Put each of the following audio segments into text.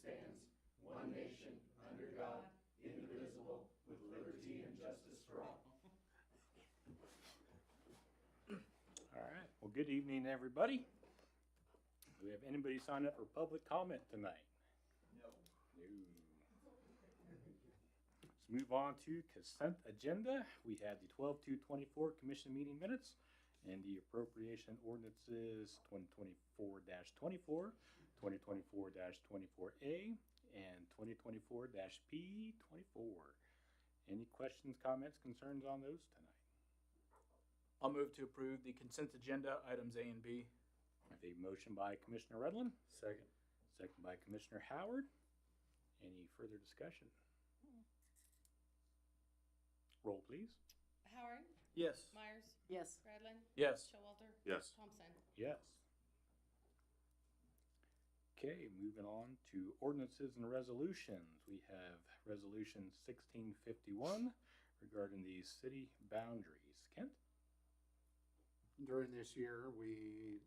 stands, one nation, under God, indivisible, with liberty and justice for all. All right. Well, good evening, everybody. Do we have anybody signed up for public comment tonight? No. No. Let's move on to consent agenda. We have the 12/2/24 commission meeting minutes and the appropriation ordinances 2024-24, 2024-24A, and 2024-P24. Any questions, comments, concerns on those tonight? I'll move to approve the consent agenda items A and B. I have a motion by Commissioner Redlin, Second. second by Commissioner Howard. Any further discussion? Roll, please. Howard, Yes. Myers, Yes. Redlin, Yes. Showalter, Yes. Thompson. Yes. Okay, moving on to ordinances and resolutions. We have resolution 1651 regarding the city boundaries. Kent? During this year, we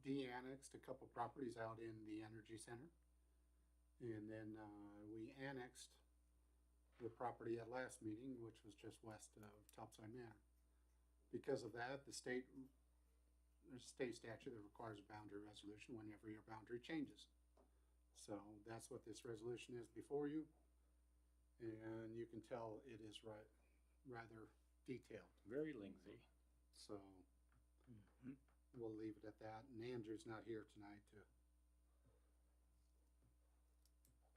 de-annexed a couple properties out in the Energy Center. And then we annexed the property at last meeting, which was just west of Topside Manor. Because of that, there's a state statute that requires a boundary resolution whenever your boundary changes. So that's what this resolution is before you. And you can tell it is rather detailed. Very lengthy. So we'll leave it at that. And Andrew's not here tonight to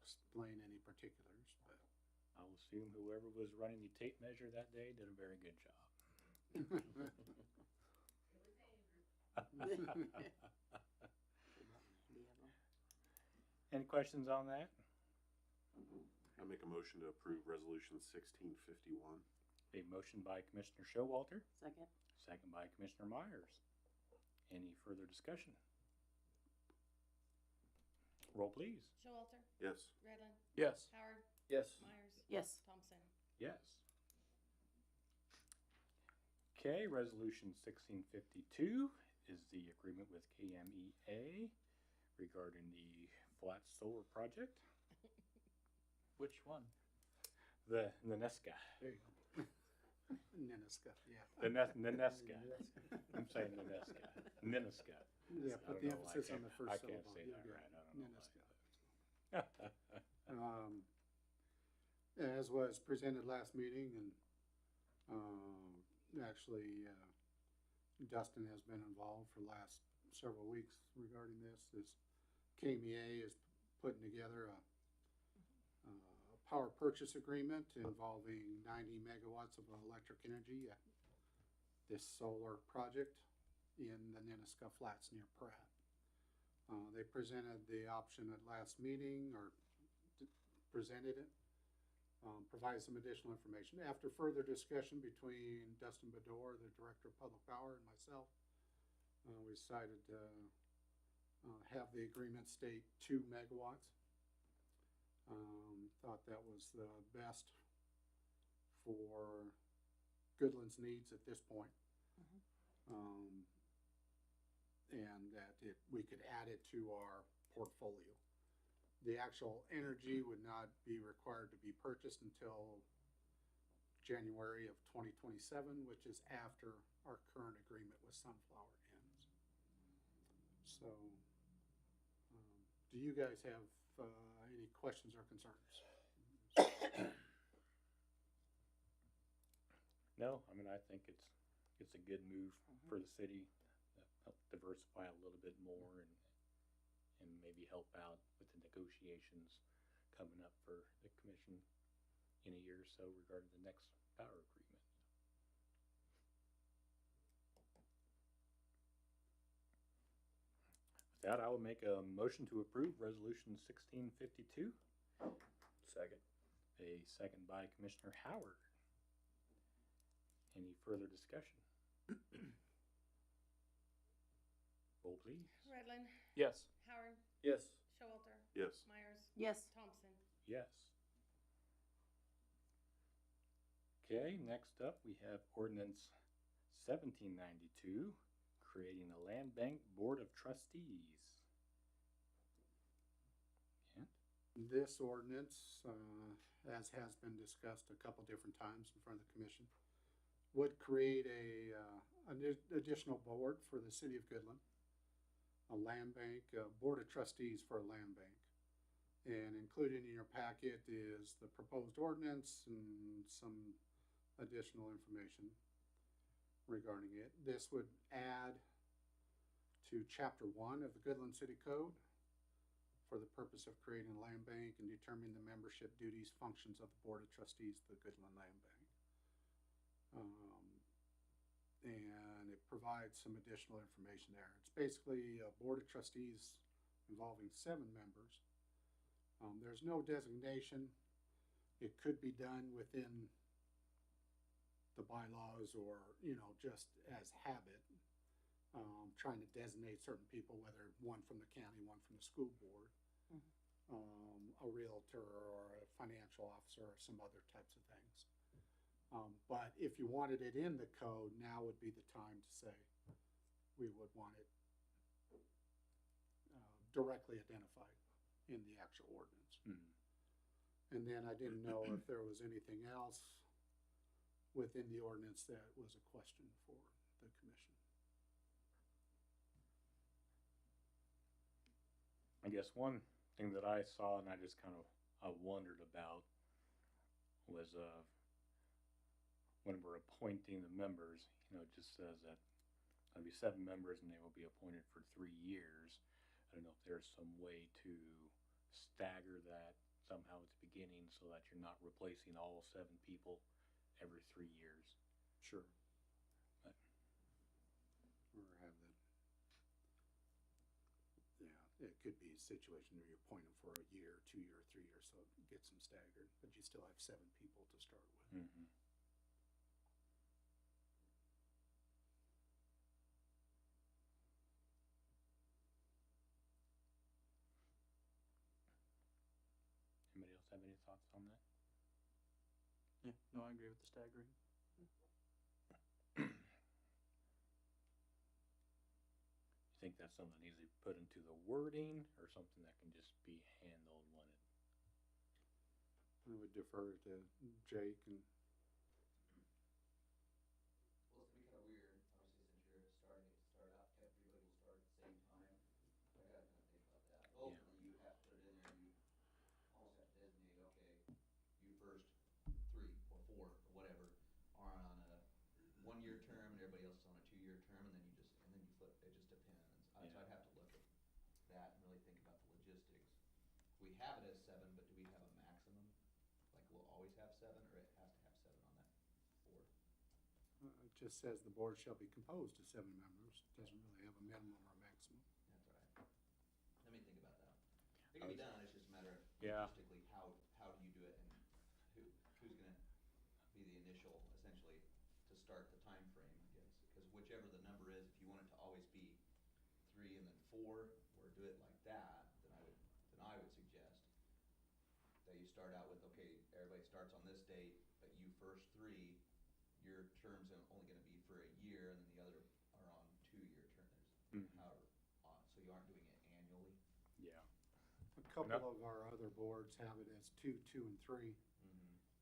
explain any particulars, but I'll assume whoever was running the tape measure that day did a very good job. Any questions on that? I make a motion to approve resolution 1651. A motion by Commissioner Showalter, Second. second by Commissioner Myers. Any further discussion? Roll, please. Showalter, Yes. Redlin, Yes. Howard, Yes. Myers, Yes. Thompson. Yes. Okay, resolution 1652 is the agreement with KMEA regarding the Flat Solar Project. Which one? The Nesca. There you go. Ninesca, yeah. The Nesca. I'm saying the Nesca. Ninesca. Yeah, I put don't the know, emphasis on the first I syllable. can't say You're that good. right. I don't know Ninesca. As was presented last meeting, and Dustin has been involved for the last several weeks regarding this. This KMEA is putting together a power purchase agreement involving 90 megawatts of electric energy at this solar project in the Ninesca Flats near Pratt. They presented the option at last meeting, or presented it, provided some additional information. After further discussion between Dustin Bedore, the Director of Public Power, and myself, we decided to have the agreement state 2 megawatts. Thought that was the best for Goodland's needs at this point. And that we could add it to our portfolio. The actual energy would not be required to be purchased until January of 2027, which is after our current agreement with Sunflower ends. So, do you guys have any questions or concerns? No, I mean, I think it's a good move for the city to help diversify a little bit more and maybe help out with the negotiations coming up for the commission in a year or so regarding the next power agreement. With that, I will make a motion to approve resolution 1652. Second. A second by Commissioner Howard. Any further discussion? Roll, please. Redlin, Yes. Howard, Yes. Showalter, Yes. Myers, Yes. Thompson. Yes. Okay, next up we have ordinance 1792, creating a land bank board of trustees. Kent? This ordinance, as has been discussed a couple different times in front of the commission, would create an additional board for the city of Goodland, a land bank, a board of trustees for a land bank. And included in your packet is the proposed ordinance and some additional information regarding it. This would add to Chapter 1 of the Goodland City Code for the purpose of creating a land bank and determining the membership duties, functions of the Board of Trustees of the Goodland Land Bank. And it provides some additional information there. It's basically a Board of Trustees involving 7 members. There's no designation. It could be done within the bylaws or, just as habit. Trying to designate certain people, whether one from the county, one from the school board, a realtor or a financial officer or some other types of things. But if you wanted it in the code, now would be the time to say we would want it directly identified in the actual ordinance. Mhm. And then I didn't know if there was anything else within the ordinance that was a question for the commission. I guess one thing that I saw and I just kind of wondered about was when we're appointing the members, it just says that there'll be 7 members and they will be appointed for 3 years. I don't know if there's some way to stagger that somehow at the beginning so that you're not replacing all 7 people every 3 years. Sure. But- Or have the, it could be a situation where you appoint them for a year, 2 year, 3 years, so it gets them staggered, but you still have 7 people to start with. Mhm. Anybody else have any thoughts on that? Yeah, no, I agree with the staggering. You think that's something that needs to be put into the wording or something that can just be handled when it? I would defer to Jake and Well, it's gonna be kinda weird, obviously, since you're starting at the start out, everybody will start at the same time. I gotta kinda think about that. Ultimately, you have to put it in there, you almost have to designate, okay, you first 3 or 4 or whatever are on a 1-year term and everybody else is on a 2-year term, and then you flip, it just depends. So Yeah. I'd have to look at that and really think about the logistics. We have it as 7, but do we have a maximum? Like, we'll always have 7, or it has to have 7 on that 4? it just says the board shall be composed of 7 members. Doesn't really have a minimum or a maximum. That's all right. Let me think about that. It can be done, it's just a matter of Yeah. logistically, how do you do it, and who's gonna be the initial, essentially, to start the time frame, I guess. Because whichever the number is, if you want it to always be 3 and then 4, or do it like that, then I would suggest that you start out with, okay, everybody starts on this date, but you first 3, your term's only gonna be for a year, and then the other are on 2-year terms. Mhm. However, so you aren't doing it annually. Yeah. A couple of our other boards have it as 2, 2, and 3.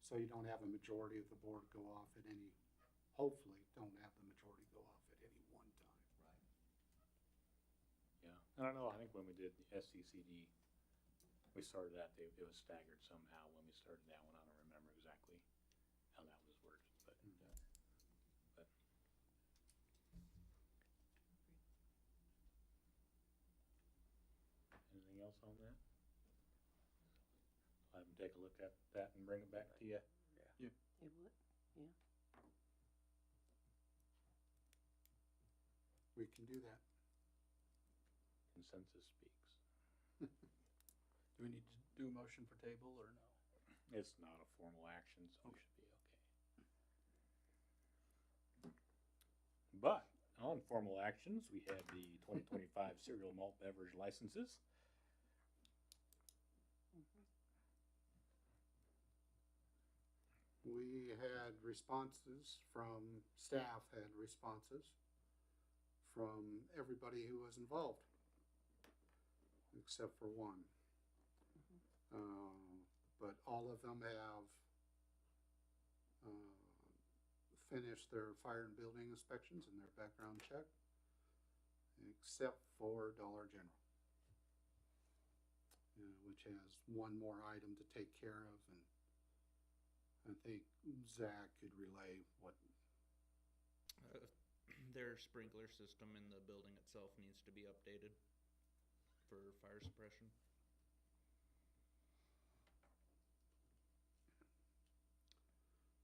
So you don't have a majority of the board go off at any, hopefully, don't have the majority go off at any one time. Right. Yeah. I don't know. I think when we did the SCCD, we started that, it was staggered somehow when we started that one. I don't remember exactly how that was worded, but. Anything else on that? I'll have them take a look at that and bring it back to you. It would, yeah. We can do that. Consensus speaks. Do we need to do a motion for table or no? It's not a formal action, so we should be okay. But on formal actions, we have the 2025 cereal malt beverage licenses. We had responses from, staff had responses from everybody who was involved, except for one. But all of them have finished their fire and building inspections and their background check, except for Dollar General, which has one more item to take care of, and I think Zach could relay what. Their sprinkler system in the building itself needs to be updated for fire suppression.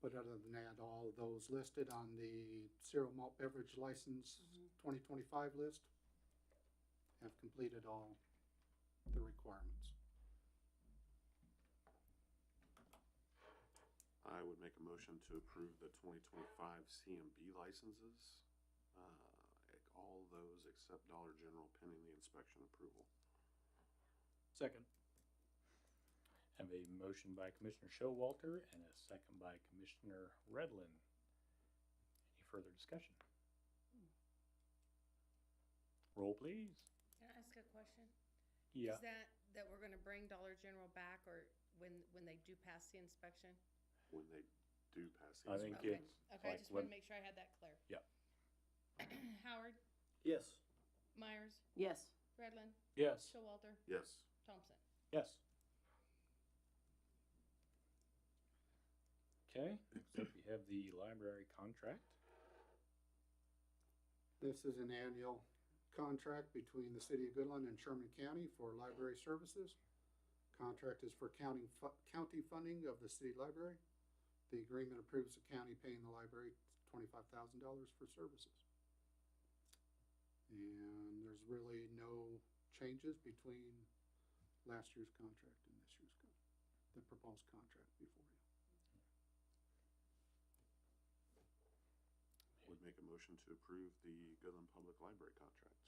But other than that, all those listed on the cereal malt beverage license 2025 list have completed all the requirements. I would make a motion to approve the 2025 CMB licenses. All those except Dollar General pending the inspection approval. Second. Have a motion by Commissioner Showalter and a second by Commissioner Redlin. Any further discussion? Roll, please. Can I ask a question? Yeah. Is that we're gonna bring Dollar General back, or when they do pass the inspection? When they do pass the I think inspection. it's Okay, I like just wanna when- make sure I had that clear. Yep. Howard, Yes. Myers, Yes. Redlin, Yes. Showalter, Yes. Thompson. Yes. Okay, next up we have the library contract. This is an annual contract between the City of Goodland and Sherman County for library services. Contract is for county funding of the city library. The agreement approves the county paying the library $25,000 for services. And there's really no changes between last year's contract and this year's the proposed contract before you. Would make a motion to approve the Goodland Public Library contract.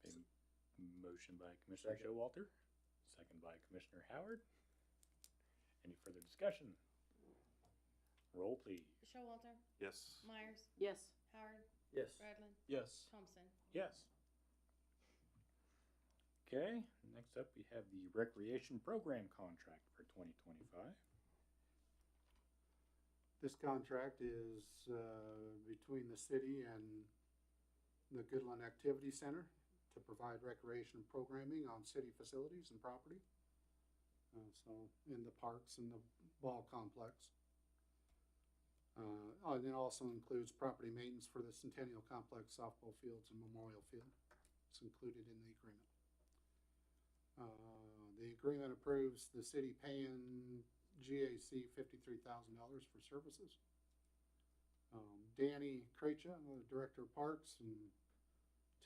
A motion by Commissioner Showalter, second by Commissioner Howard. Any further discussion? Roll, please. Showalter, Yes. Myers, Yes. Howard, Yes. Redlin, Yes. Thompson. Yes. Okay, next up we have the recreation program contract for 2025. This contract is between the city and the Goodland Activity Center to provide recreation programming on city facilities and property. So in the parks and the ball complex. And it also includes property maintenance for the Centennial Complex softball fields and Memorial Field. It's included in the agreement. The agreement approves the city paying GAC $53,000 for services. Danny Krejcia, the Director of Parks, and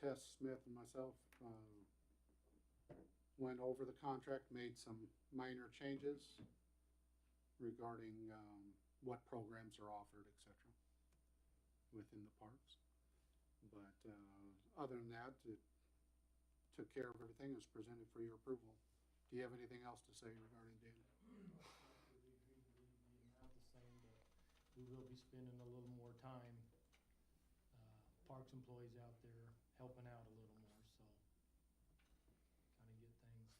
Tess Smith and myself went over the contract, made some minor changes regarding what programs are offered, etc. within the parks. But other than that, it took care of everything. It was presented for your approval. Do you have anything else to say regarding Danny? We will be spending a little more time, parks employees out there helping out a little more, so kind of get things,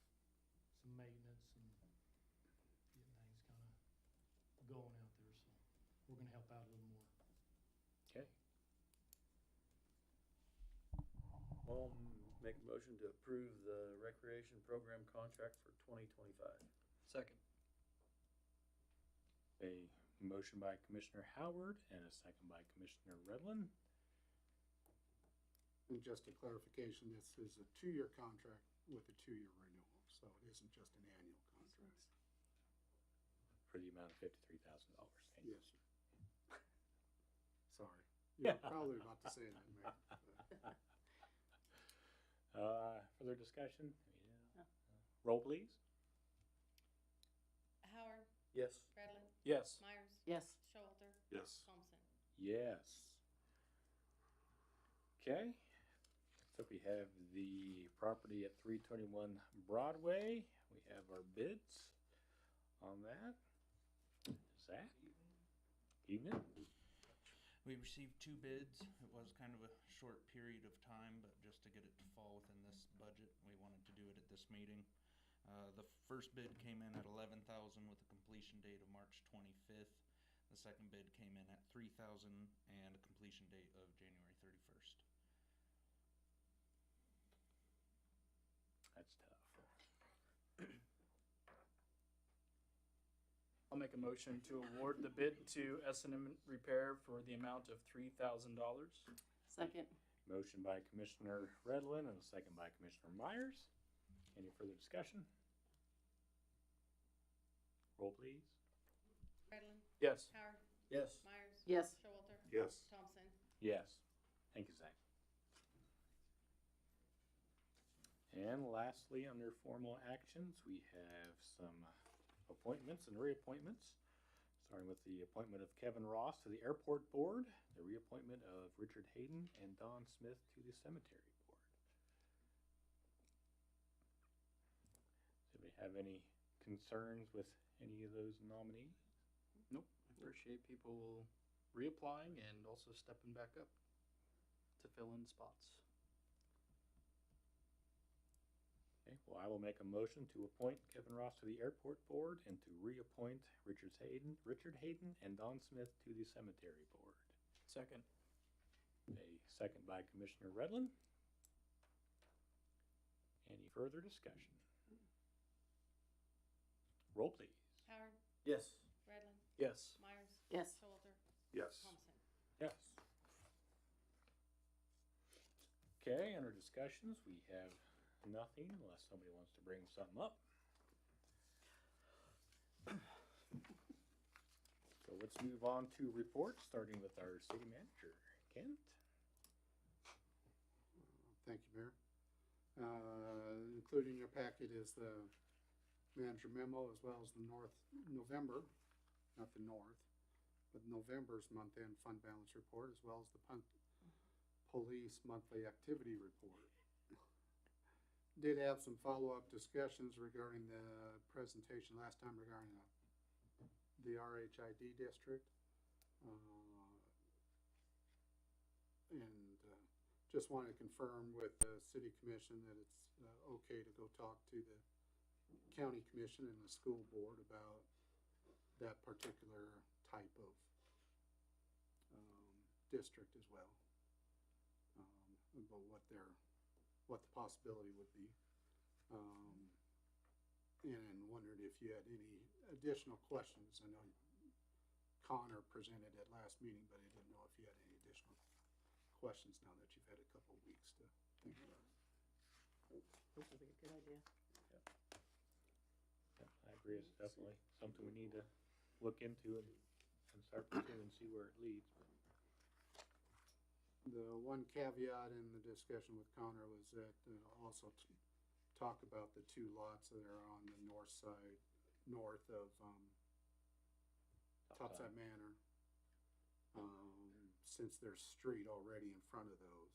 some maintenance and get things kind of going out there, so we're gonna help out a little more. Okay. I'll make a motion to approve the recreation program contract for 2025. Second. A motion by Commissioner Howard and a second by Commissioner Redlin. And just a clarification, this is a 2-year contract with a 2-year renewal, so it isn't just an annual contract. For the amount of $53,000. Yes, sir. Sorry. You're probably about to say that, Mayor. Further discussion? Yeah. Roll, please. Howard, Yes. Redlin, Yes. Myers, Yes. Showalter, Yes. Thompson. Yes. Okay. Next up we have the property at 321 Broadway. We have our bids on that. Zach? Evening? We received 2 bids. It was kind of a short period of time, but just to get it to fall within this budget, we wanted to do it at this meeting. The first bid came in at 11,000 with a completion date of March 25th. The second bid came in at 3,000 and a completion date of January 31st. That's tough. I'll make a motion to award the bid to S&M Repair for the amount of $3,000. Second. Motion by Commissioner Redlin and a second by Commissioner Myers. Any further discussion? Roll, please. Redlin, Yes. Howard, Yes. Myers. Yes. Showalter, Yes. Thompson. Yes. Thank you, Zach. And lastly, under formal actions, we have some appointments and reappointments. Starting with the appointment of Kevin Ross to the Airport Board, the reappointment of Richard Hayden and Don Smith to the Cemetery Board. Does anybody have any concerns with any of those nominees? Nope. I appreciate people reapplying and also stepping back up to fill in spots. Okay, well, I will make a motion to appoint Kevin Ross to the Airport Board and to reappoint Richard Hayden and Don Smith to the Cemetery Board. Second. A second by Commissioner Redlin. Any further discussion? Roll, please. Howard, Yes. Redlin, Yes. Myers. Yes. Showalter, Yes. Thompson. Yes. Okay, under discussions, we have nothing unless somebody wants to bring something up. So let's move on to reports, starting with our city manager, Kent. Thank you, Mayor. Included in your packet is the manager memo as well as the November, not the North, but November's month-end fund balance report as well as the police monthly activity report. Did have some follow-up discussions regarding the presentation last time regarding the RHID district. Just wanted to confirm with the city commission that it's okay to go talk to the county commission and the school board about that particular type of district as well. About what the possibility would be. And wondered if you had any additional questions. I know Connor presented at last meeting, but I didn't know if you had any additional questions now that you've had a couple of weeks to think about it. Sounds like a good idea. Yeah, I agree, it's definitely something we need to look into and start pursuing and see where it leads. The one caveat in the discussion with Connor was that also talk about the two lots that are on the north side, north of Topside Manor. Since there's street already in front of those,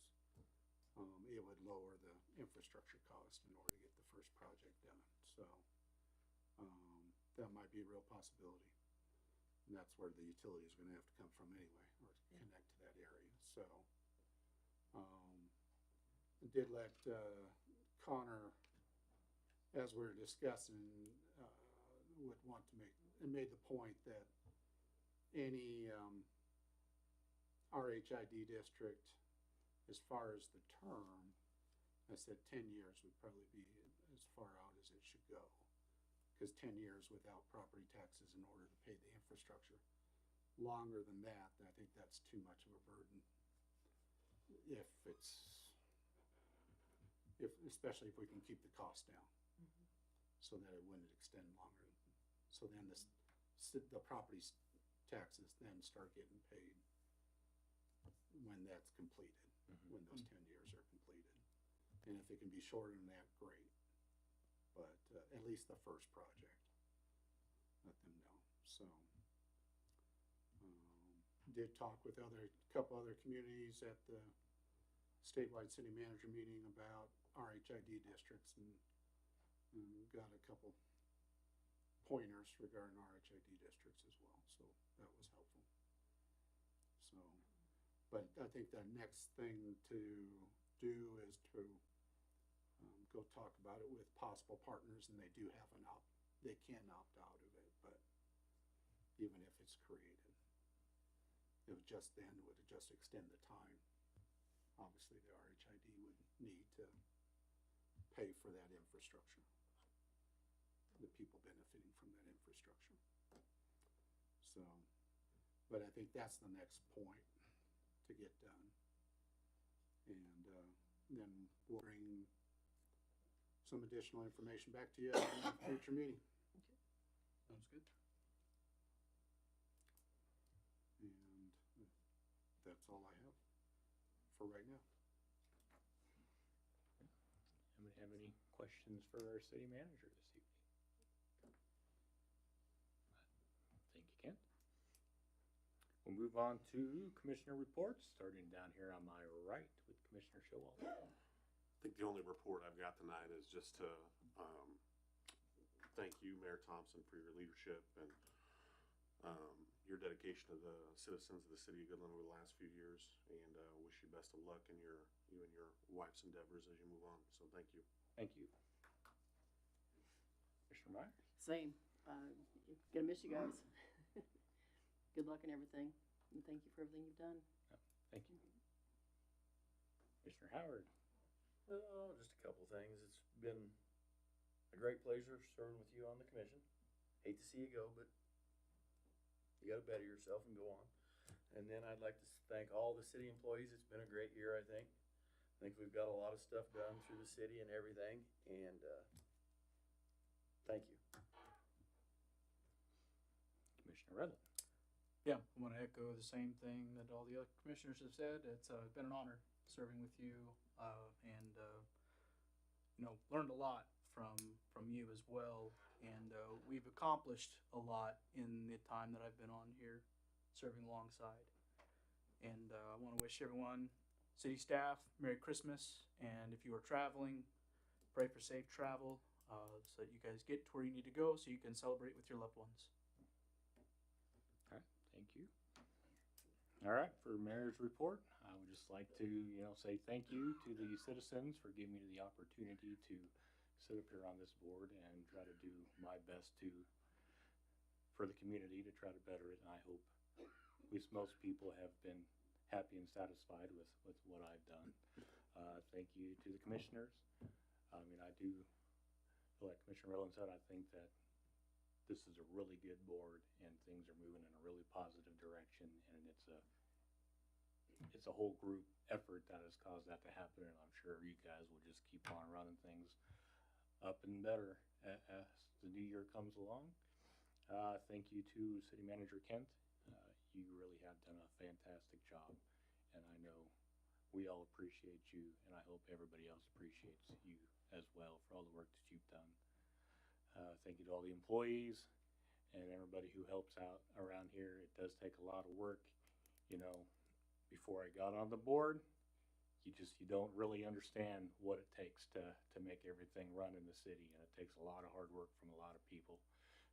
it would lower the infrastructure cost in order to get the first project done. So that might be a real possibility. And that's where the utility is going to have to come from anyway, or connect to that area. So did let Connor, as we were discussing, would want to make, and made the point that any RHID district, as far as the term, I said 10 years would probably be as far out as it should go. Because 10 years without property taxes in order to pay the infrastructure. Longer than that, I think that's too much of a burden. Especially if we can keep the cost down, so that it wouldn't extend longer. So then the property taxes then start getting paid when that's completed, when those 10 years are completed. And if it can be shorter than that, great. But at least the first project, let them know. So did talk with couple other communities at the statewide city manager meeting about RHID districts and got a couple pointers regarding RHID districts as well. So that was helpful. So, but I think the next thing to do is to go talk about it with possible partners, and they do have they can opt out of it, but even if it's created, it would just extend the time. Obviously, the RHID would need to pay for that infrastructure, the people benefiting from that infrastructure. So, but I think that's the next point to get done. And then we'll bring some additional information back to you at a future meeting. Sounds good. And that's all I have for right now. Anybody have any questions for our city manager this evening? Thank you, Kent. We'll move on to commissioner reports, starting down here on my right with Commissioner Showalter. I think the only report I've got tonight is just to thank you, Mayor Thompson, for your leadership and your dedication to the citizens of the city of Goodland over the last few years, and wish you best of luck in you and your wife's endeavors as you move on. So thank you. Thank you. Commissioner Myers? Same. Gonna miss you guys. Good luck in everything, and thank you for everything you've done. Thank you. Commissioner Howard? Oh, just a couple things. It's been a great pleasure serving with you on the commission. Hate to see you go, but you gotta better yourself and go on. And then I'd like to thank all the city employees. It's been a great year, I think. I think we've got a lot of stuff done through the city and everything, and thank you. Commissioner Redland? Yeah, I want to echo the same thing that all the other commissioners have said. It's been an honor serving with you, and learned a lot from you as well. And we've accomplished a lot in the time that I've been on here, serving alongside. And I want to wish everyone, city staff, Merry Christmas. And if you are traveling, pray for safe travel, so that you guys get to where you need to go, so you can celebrate with your loved ones. Thank you. All right, for mayor's report, I would just like to, say thank you to the citizens for giving me the opportunity to sit up here on this board and try to do my best for the community to try to better it. And I hope at least most people have been happy and satisfied with what I've done. Thank you to the commissioners. I mean, I do feel like Commissioner Rowland said, I think that this is a really good board and things are moving in a really positive direction, and it's a whole group effort that has caused that to happen, and I'm sure you guys will just keep on running things up and better as the new year comes along. Thank you to City Manager Kent. You really have done a fantastic job, and I know we all appreciate you, and I hope everybody else appreciates you as well for all the work that you've done. Thank you to all the employees and everybody who helps out around here. It does take a lot of work. Before I got on the board, you don't really understand what it takes to make everything run in the city, and it takes a lot of hard work from a lot of people.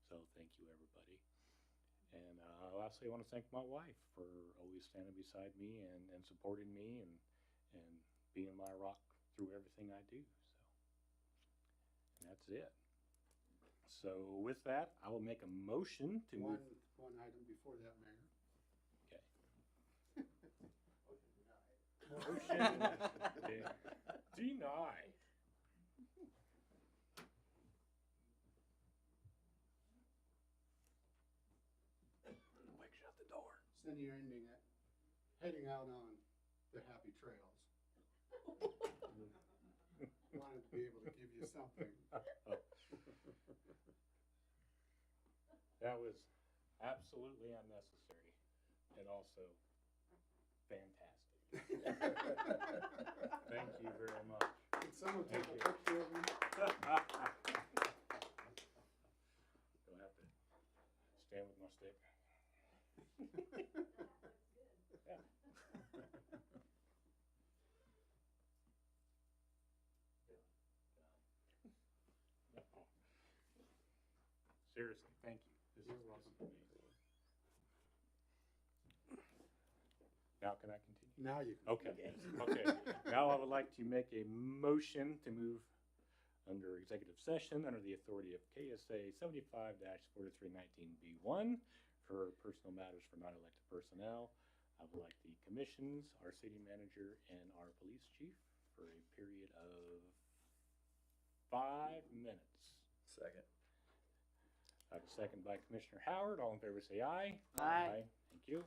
So thank you, everybody. And lastly, I want to thank my wife for always standing beside me and supporting me and being my rock through everything I do. And that's it. So with that, I will make a motion to move. One item before that, Mayor. Okay. Motion Deny. Mike, shut the door. Cindy, you're heading out on the happy trails. Wanted to be able to give you something. That was absolutely unnecessary and also fantastic. Thank you very much. Can someone take Thank a you. picture of me? Don't have to stand with my stick. Yeah. Seriously, thank you. This is amazing. Now can I continue? Now you can. Okay, okay. Now I would like to make a motion to move under executive session, under the authority of KSA 75-4319B1 for personal matters for non-elected personnel. I would like the commissions, our city manager, and our police chief for a period of 5 minutes. Second. I have a second by Commissioner Howard. All in favor say aye. Aye. Thank you.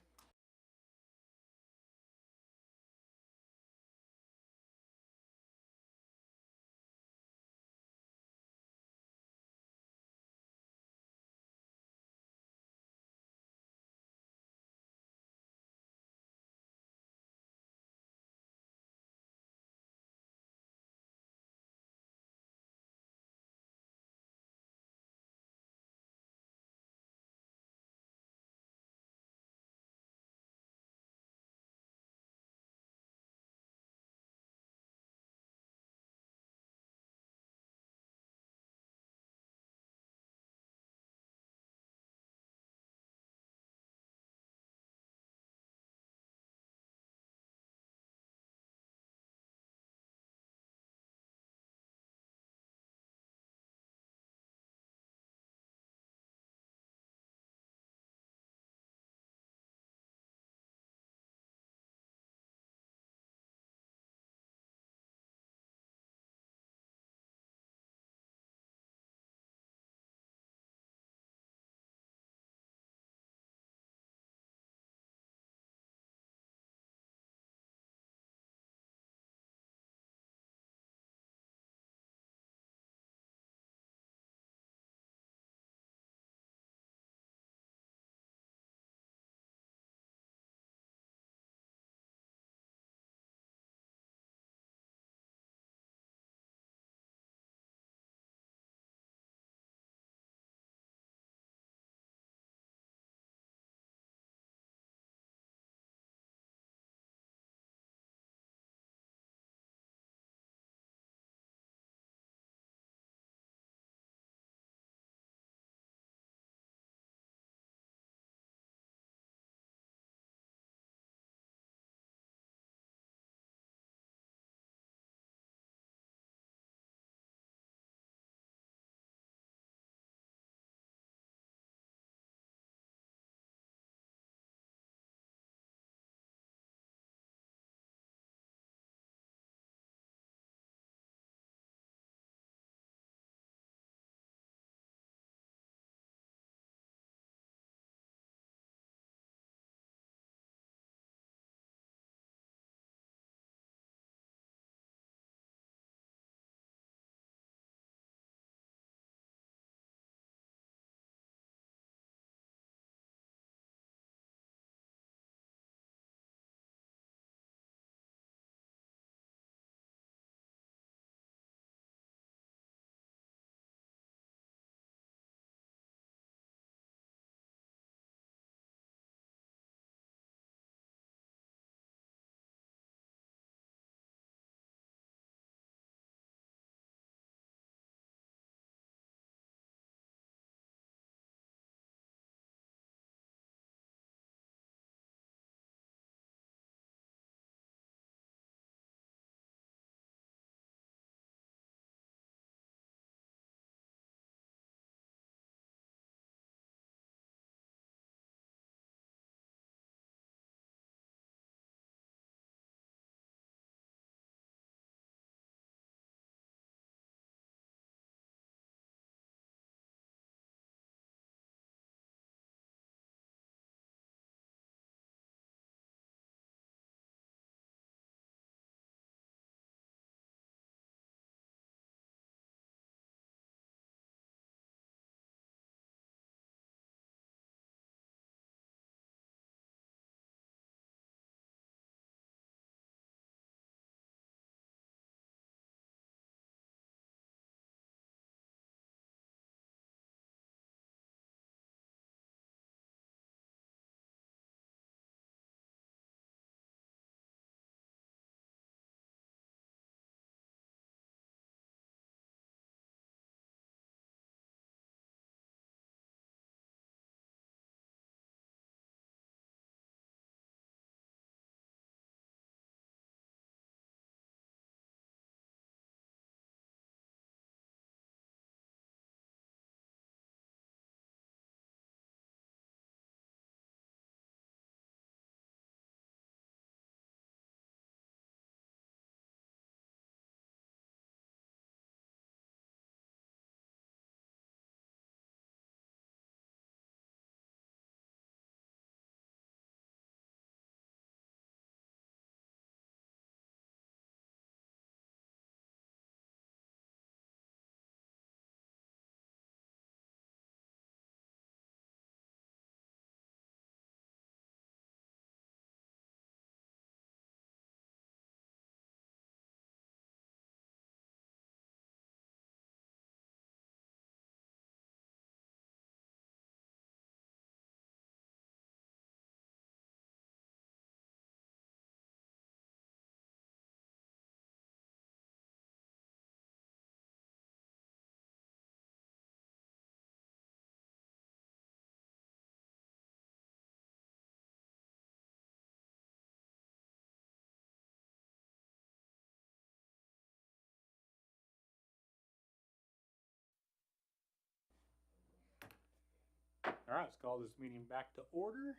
All right, let's call this meeting back to order.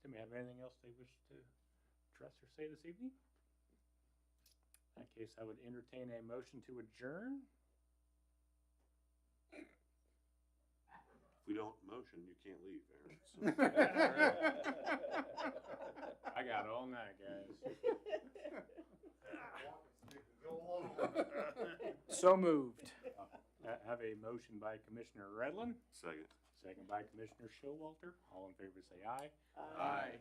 Do we have anything else they wish to address or say this evening? In that case, I would entertain a motion to adjourn. If we don't motion, you can't leave, Aaron. So. I got all night, guys. So moved. Have a motion by Commissioner Redlin, Second. second by Commissioner Showalter. All in favor say aye. Aye.